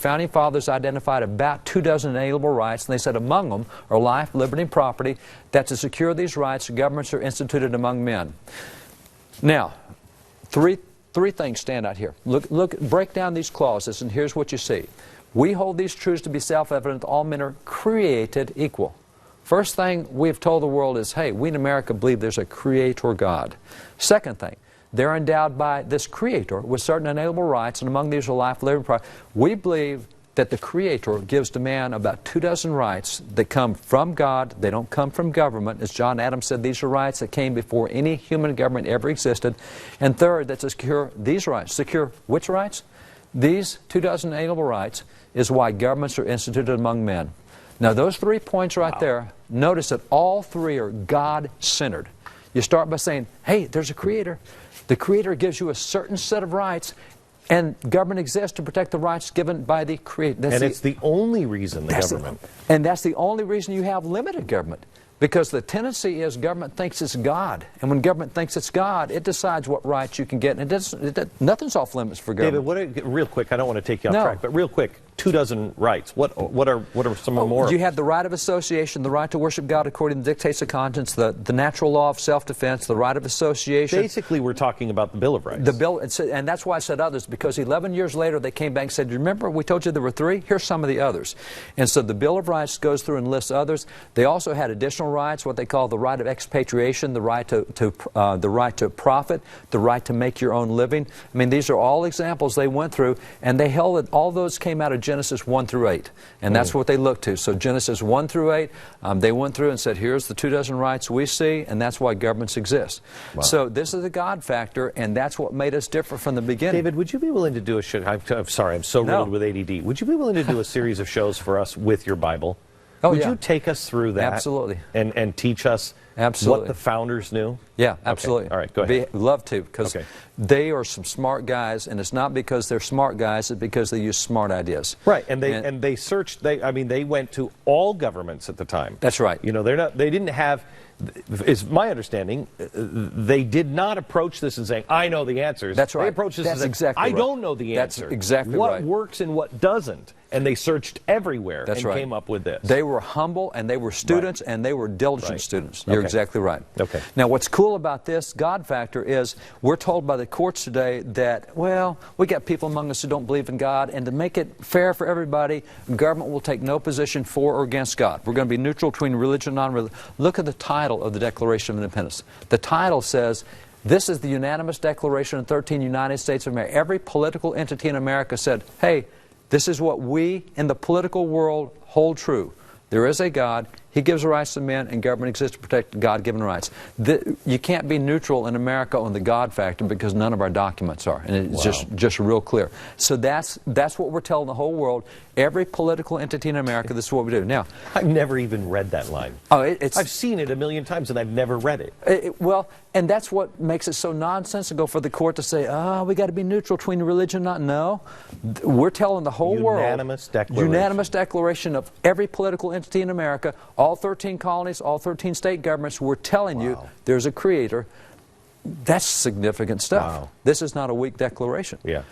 Founding fathers identified about 24 inalienable rights, and they said among them are life, liberty, and property, that to secure these rights, governments are instituted among men. Now, three things stand out here. Break down these clauses, and here's what you see. We hold these truths to be self-evident, all men are created equal. First thing we've told the world is, hey, we in America believe there's a creator God. Second thing, they're endowed by this creator with certain inalienable rights, and among these are life, liberty, and property. We believe that the creator gives to man about 24 rights that come from God. They don't come from government. As John Adams said, these are rights that came before any human government ever existed. And third, that to secure these rights. Secure which rights? These 24 inalienable rights is why governments are instituted among men. Now, those 3 points right there, notice that all three are God-centered. You start by saying, hey, there's a creator. The creator gives you a certain set of rights, and government exists to protect the rights given by the creator. And it's the only reason the government. And that's the only reason you have limited government. Because the tendency is government thinks it's God. And when government thinks it's God, it decides what rights you can get. And nothing's off limits for government. David, real quick, I don't want to take you off track, but real quick, 24 rights. What are some more? You have the right of association, the right to worship God according to the dictates of conscience, the natural law of self-defense, the right of association. Basically, we're talking about the Bill of Rights. The Bill, and that's why I said others, because 11 years later they came back and said, remember we told you there were 3? Here's some of the others. And so the Bill of Rights goes through and lists others. They also had additional rights, what they call the right of expatriation, the right to profit, the right to make your own living. I mean, these are all examples they went through, and they held that all those came out of Genesis 1 through 8. And that's what they looked to. So Genesis 1 through 8, they went through and said, here's the 24 rights we see, and that's why governments exist. Wow. So this is the God factor, and that's what made us different from the beginning. David, would you be willing to do a show? I'm sorry, I'm so riddled with ADD. Would you be willing to do a series of shows for us with your Bible? Oh, would you take us through that? Absolutely. And teach us absolutely what the founders knew? Yeah, absolutely. Okay. All right, go ahead. Love to, because they are some smart guys, and it's not because they're smart guys, it's because they use smart ideas. Right, and they searched. They went to all governments at the time. That's right. You know, they didn't have. Is my understanding, they did not approach this and saying, I know the answers. That's right. They approached this and said, exactly I don't know the answer. That's exactly what right. What works and what doesn't. And they searched everywhere came up with this. They were humble, and they were students, and they were diligent students. You're exactly right. Okay. Now, what's cool about this God factor is we're told by the courts today that, well, we got people among us who don't believe in God, and to make it fair for everybody, government will take no position for or against God. We're going to be neutral between religion and non-religion. Look at the title of the Declaration of Independence. The title says, this is the unanimous declaration of 13 United States of America. Every political entity in America said, hey, this is what we in the political world hold true. There is a God. He gives rights to men, and government exists to protect God-given rights. You can't be neutral in America on the God factor because none of our documents are, and it's just real clear. So that's what we're telling the whole world. Every political entity in America, this is what we do. Now, I've never even read that line. Oh, I've seen it a million times, and I've never read it. Well, and that's what makes it so nonsensical for the court to say, we got to be neutral between religion and not. No, we're telling the whole world. Unanimous declaration of every political entity in America. All 13 colonies, all 13 state governments, we're telling you there's a creator. That's significant stuff. This is not a weak declaration. Yeah.